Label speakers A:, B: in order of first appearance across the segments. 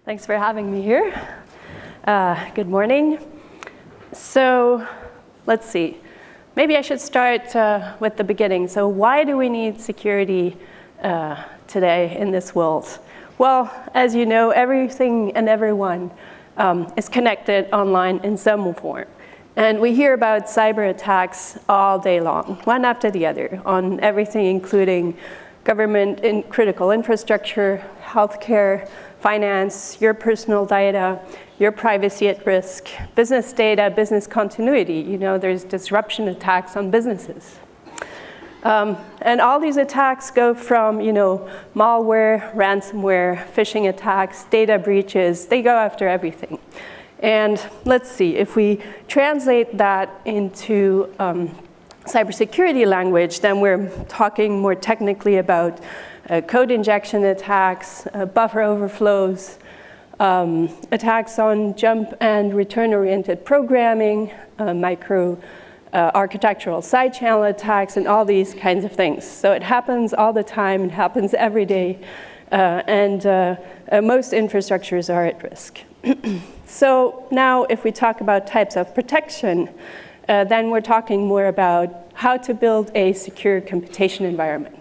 A: Thanks for having me here. Good morning. So let's see. Maybe I should start with the beginning. So why do we need security today in this world? Well, as you know, everything and everyone is connected online in some form. And we hear about cyber attacks all day long, one after the other, on everything including government and critical infrastructure, healthcare, finance, your personal data, your privacy at risk, business data, business continuity. You know, there's disruption attacks on businesses. And all these attacks go from, malware, ransomware, phishing attacks, data breaches. They go after everything. And let's see, if we translate that into cybersecurity language, then we're talking more technically about code injection attacks, buffer overflows, attacks on jump and return-oriented programming, micro architectural side channel attacks, and all these kinds of things. So it happens all the time, it happens every day, and most infrastructures are at risk. So now if we talk about types of protection, then we're talking more about how to build a secure computation environment.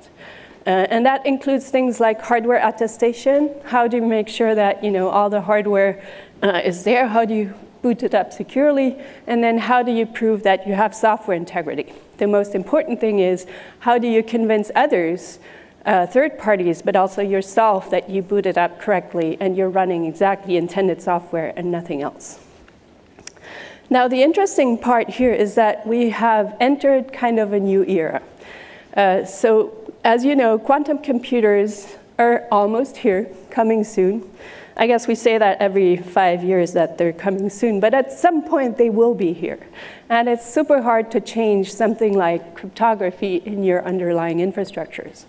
A: And that includes things like hardware attestation. How do you make sure that all the hardware is there? How do you boot it up securely? And then how do you prove that you have software integrity? The most important thing is, how do you convince others, third parties, but also yourself, that you boot it up correctly and you're running exactly intended software and nothing else? Now, the interesting part here is that we have entered kind of a new era. So, as you know, quantum computers are almost here, coming soon. I guess we say that every 5 years that they're coming soon, but at some point they will be here. And it's super hard to change something like cryptography in your underlying infrastructures.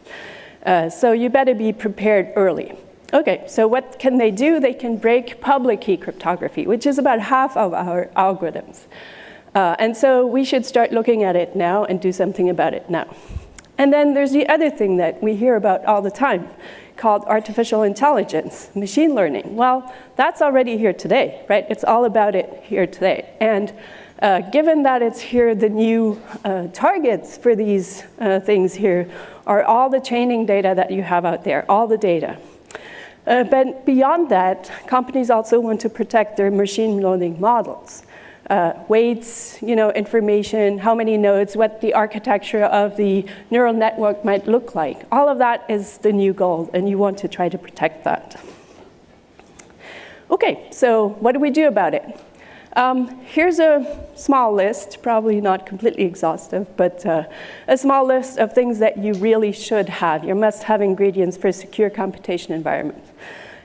A: So you better be prepared early. Okay, so what can they do? They can break public key cryptography, which is about half of our algorithms. And so we should start looking at it now and do something about it now. And then there's the other thing that we hear about all the time, called artificial intelligence, machine learning. Well, that's already here today, right? It's all about it here today. And given that it's here, the new targets for these things here are all the training data that you have out there, all the data. But beyond that, companies also want to protect their machine learning models. Weights, information, how many nodes, what the architecture of the neural network might look like. All of that is the new goal, and you want to try to protect that. Okay, so what do we do about it? Here's a small list, probably not completely exhaustive, but a small list of things that you really should have, your must-have ingredients for a secure computation environment.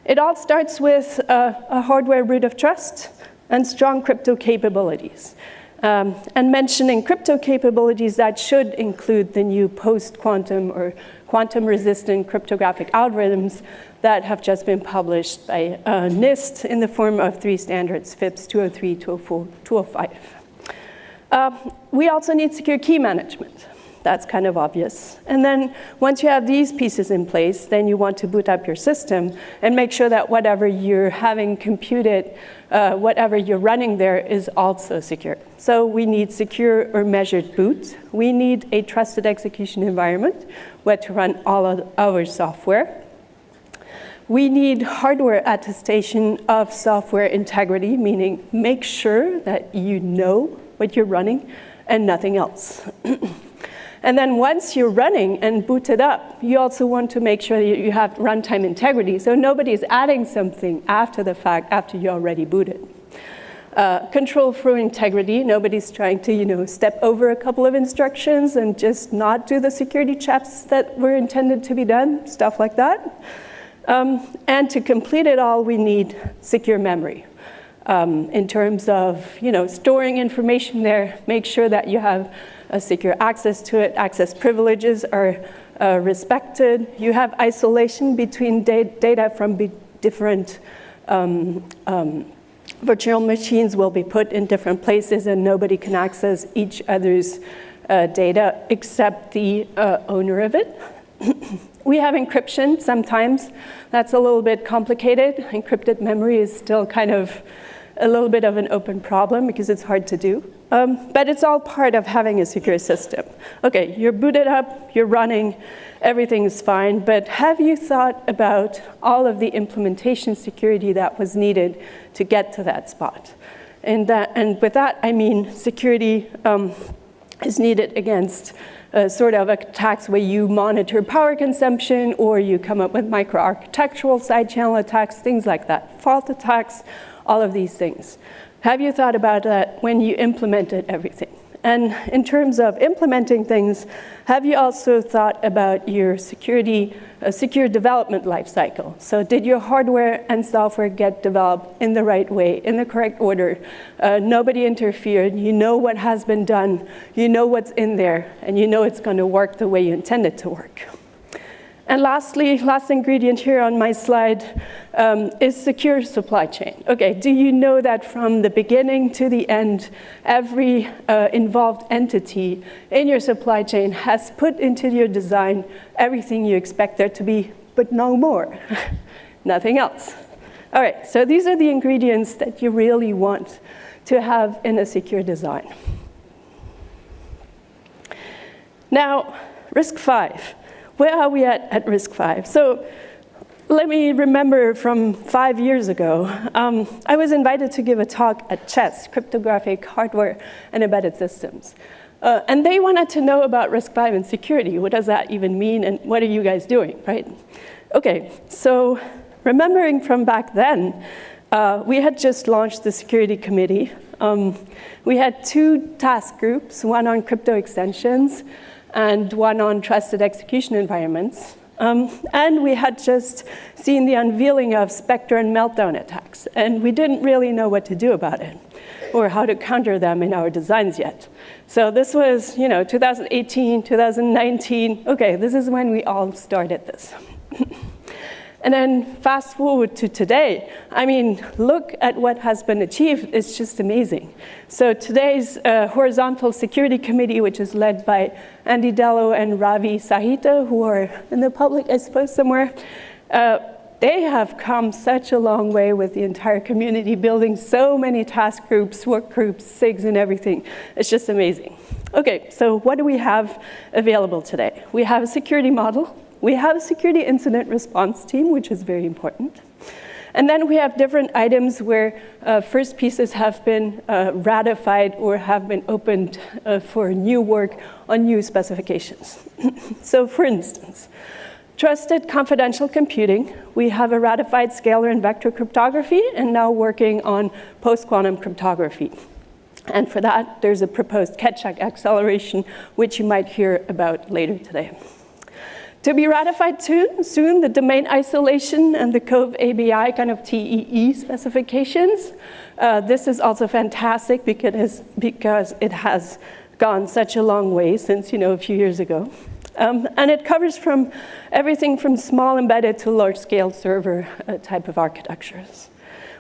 A: It all starts with a hardware root of trust and strong crypto capabilities. And mentioning crypto capabilities, that should include the new post-quantum or quantum-resistant cryptographic algorithms that have just been published by NIST in the form of 3 standards, FIPS 203, 204, 205. We also need secure key management. That's kind of obvious. And then once you have these pieces in place, then you want to boot up your system and make sure that whatever you're having computed, whatever you're running there is also secure. So we need secure or measured boot. We need a trusted execution environment where to run all of our software. We need hardware attestation of software integrity, meaning make sure that you know what you're running and nothing else. And then once you're running and booted up, you also want to make sure that you have runtime integrity, so nobody's adding something after the fact, after you already booted. Control flow integrity, nobody's trying to step over a couple of instructions and just not do the security checks that were intended to be done, stuff like that. And to complete it all, we need secure memory. In terms of storing information there, make sure that you have a secure access to it, access privileges are respected. You have isolation between data from different virtual machines will be put in different places, and nobody can access each other's data except the owner of it. We have encryption sometimes. That's a little bit complicated. Encrypted memory is still kind of a little bit of an open problem because it's hard to do. But it's all part of having a secure system. Okay, you're booted up, you're running, everything is fine, but have you thought about all of the implementation security that was needed to get to that spot? And with that, I mean security is needed against sort of attacks where you monitor power consumption, or you come up with microarchitectural side channel attacks, things like that, fault attacks, all of these things. Have you thought about that when you implemented everything? And in terms of implementing things, have you also thought about your secure development lifecycle? So did your hardware and software get developed in the right way, in the correct order? Nobody interfered, you know what has been done, you know what's in there, and you know it's going to work the way you intend it to work. And lastly, last ingredient here on my slide is secure supply chain. Okay, do you know that from the beginning to the end, every involved entity in your supply chain has put into your design everything you expect there to be, but no more, nothing else. All right, so these are the ingredients that you really want to have in a secure design. Now, RISC-V. Where are we at RISC-V? So let me remember from 5 years ago. I was invited to give a talk at CHES, Cryptographic Hardware and Embedded Systems. And they wanted to know about RISC-V and security. What does that even mean, and what are you guys doing, right? Okay, so remembering from back then, we had just launched the security committee. We had 2 task groups, one on crypto extensions, and one on trusted execution environments. And we had just seen the unveiling of Spectre and Meltdown attacks, and we didn't really know what to do about it or how to counter them in our designs yet. So this was, 2018, 2019. Okay, this is when we all started this. And then fast forward to today. I mean, look at what has been achieved. It's just amazing. So today's horizontal security committee, which is led by Andy Dello and Ravi Sahita, who are in the public, I suppose, somewhere, they have come such a long way with the entire community, building so many task groups, work groups, SIGs, and everything. It's just amazing. Okay, so what do we have available today? We have a security model. We have a security incident response team, which is very important. And then we have different items where first pieces have been ratified or have been opened for new work on new specifications. So for instance, trusted confidential computing, we have a ratified scalar and vector cryptography, and now working on post-quantum cryptography. And for that, there's a proposed Ketchak acceleration, which you might hear about later today. To be ratified soon, the domain isolation and the Cove ABI kind of TEE specifications. This is also fantastic because it has gone such a long way since, a few years ago. And it covers from everything from small embedded to large-scale server type of architectures.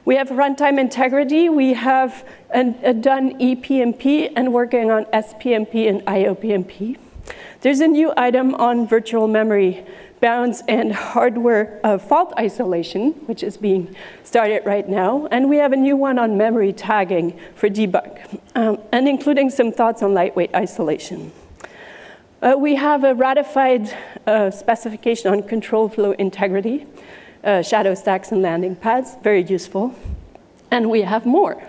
A: We have runtime integrity. We have done ePMP and working on SPMP and IOPMP. There's a new item on virtual memory bounds and hardware fault isolation, which is being started right now. And we have a new one on memory tagging for debug, and including some thoughts on lightweight isolation. We have a ratified specification on control flow integrity, shadow stacks and landing pads, very useful. And we have more.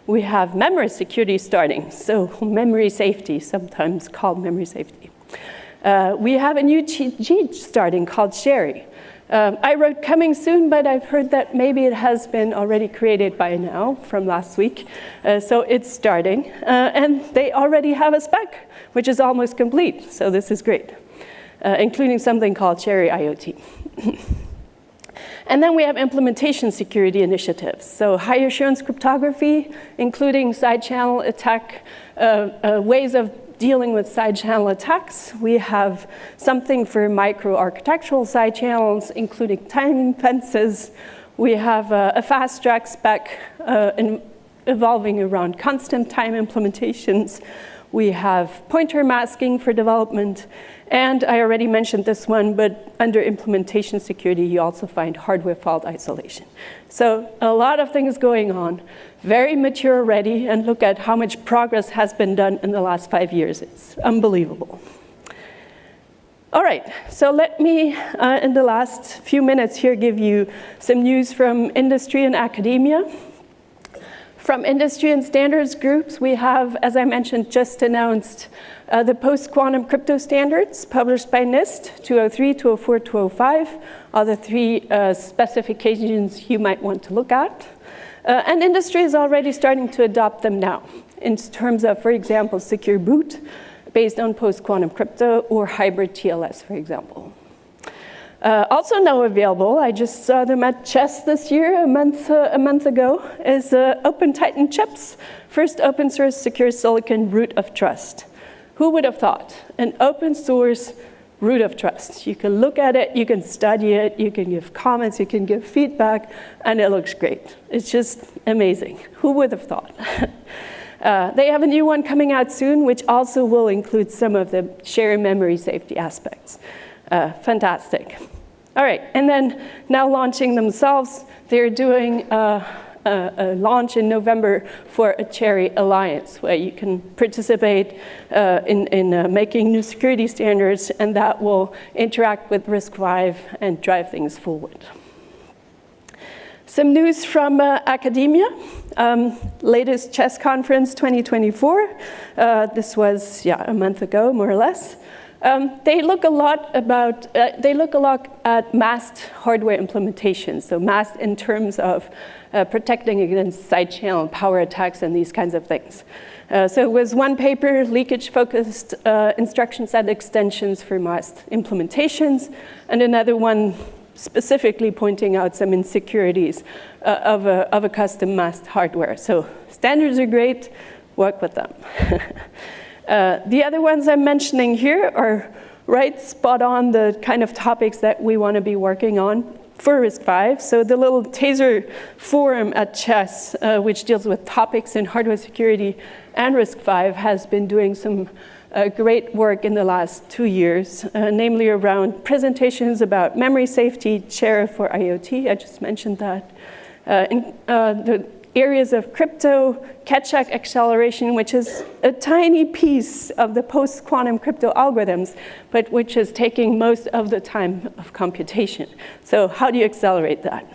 A: We have memory security starting, so memory safety, sometimes called memory safety. We have a new cheat sheet starting called Sherry. I wrote coming soon, but I've heard that maybe it has been already created by now from last week. So it's starting. And they already have a spec, which is almost complete. So this is great, including something called Sherry IoT. And then we have implementation security initiatives. So high assurance cryptography, including side channel attack, ways of dealing with side channel attacks. We have something for micro-architectural side channels, including timing fences. We have a fast track spec evolving around constant time implementations. We have pointer masking for development. And I already mentioned this one, but under implementation security, you also find hardware fault isolation. So a lot of things going on, very mature already, and look at how much progress has been done in the last 5 years. It's unbelievable. All right, so let me, in the last few minutes here, give you some news from industry and academia. From industry and standards groups, we have, as I mentioned, just announced the post-quantum crypto standards published by NIST, 203, 204, 205, are the 3 specifications you might want to look at. And industry is already starting to adopt them now in terms of, for example, secure boot based on post-quantum crypto or hybrid TLS, for example. Also now available, I just saw them at CHES this year, a month ago, is OpenTitan chips, first open source secure silicon root of trust. Who would have thought? An open source root of trust. You can look at it, you can study it, you can give comments, you can give feedback, and it looks great. It's just amazing. Who would have thought? They have a new one coming out soon, which also will include some of the shared memory safety aspects. Fantastic. All right, and then now launching themselves, they're doing a launch in November for a Cherry Alliance, where you can participate in making new security standards, and that will interact with RISC-V and drive things forward. Some news from academia. Latest CHES conference 2024. This was, a month ago, more or less. They look a lot at masked hardware implementation, so masked in terms of protecting against side channel power attacks and these kinds of things. So it was one paper, leakage-focused instruction set extensions for masked implementations, and another one specifically pointing out some insecurities of a custom masked hardware. So standards are great, work with them. The other ones I'm mentioning here are right spot on the kind of topics that we want to be working on for RISC-V. So the little Taser forum at CHES, which deals with topics in hardware security and RISC-V, has been doing some great work in the last 2 years, namely around presentations about memory safety, share for IoT, I just mentioned that, the areas of crypto, catch-up acceleration, which is a tiny piece of the post-quantum crypto algorithms, but which is taking most of the time of computation. So how do you accelerate that?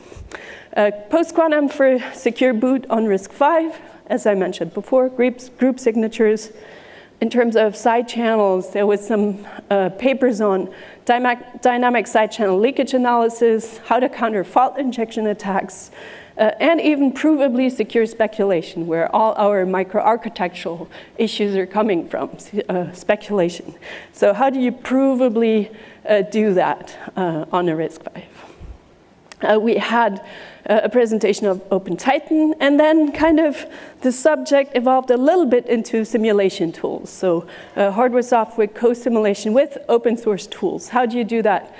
A: Post-quantum for secure boot on RISC-V, as I mentioned before, group signatures. In terms of side channels, there was some papers on dynamic side channel leakage analysis, how to counter fault injection attacks, and even provably secure speculation, where all our microarchitectural issues are coming from, speculation. So how do you provably do that on a RISC-V? We had a presentation of OpenTitan, and then kind of the subject evolved a little bit into simulation tools. So hardware-software co-simulation with open source tools. How do you do that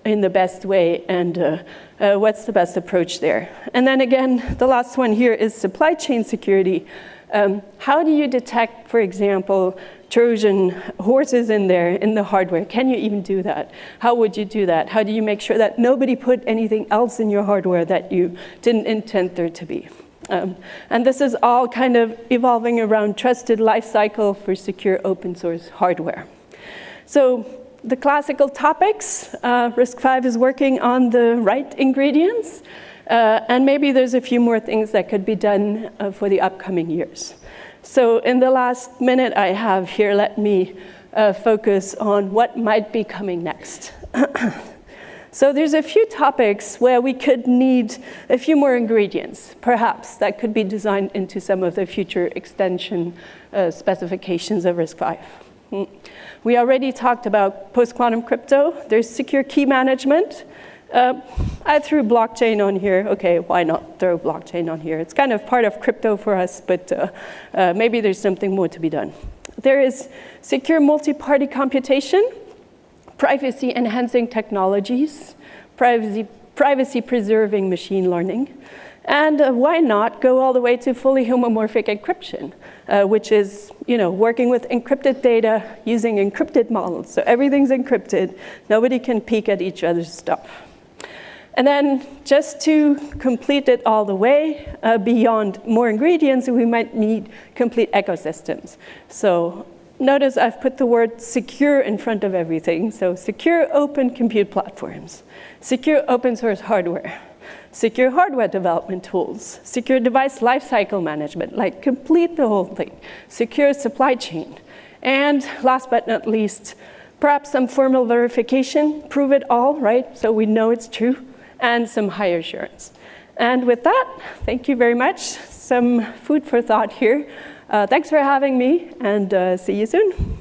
A: in the best way, and what's the best approach there? And then again, the last one here is supply chain security. How do you detect, for example, Trojan horses in there in the hardware? Can you even do that? How would you do that? How do you make sure that nobody put anything else in your hardware that you didn't intend there to be? And this is all kind of evolving around trusted lifecycle for secure open source hardware. So the classical topics, RISC-V is working on the right ingredients, and maybe there's a few more things that could be done for the upcoming years. So in the last minute I have here, let me focus on what might be coming next. So there's a few topics where we could need a few more ingredients, perhaps, that could be designed into some of the future extension specifications of RISC-V. We already talked about post-quantum crypto. There's secure key management. I threw blockchain on here. Okay, why not throw blockchain on here? It's kind of part of crypto for us, but maybe there's something more to be done. There is secure multi-party computation, privacy-enhancing technologies, privacy-preserving machine learning. And why not go all the way to fully homomorphic encryption, which is, working with encrypted data using encrypted models. So everything's encrypted. Nobody can peek at each other's stuff. And then just to complete it all the way, beyond more ingredients, we might need complete ecosystems. So notice I've put the word secure in front of everything. So secure open compute platforms, secure open source hardware, secure hardware development tools, secure device lifecycle management, like complete the whole thing, secure supply chain. And last but not least, perhaps some formal verification, prove it all, right? So we know it's true. And some high assurance. And with that, thank you very much. Some food for thought here. Thanks for having me, and see you soon.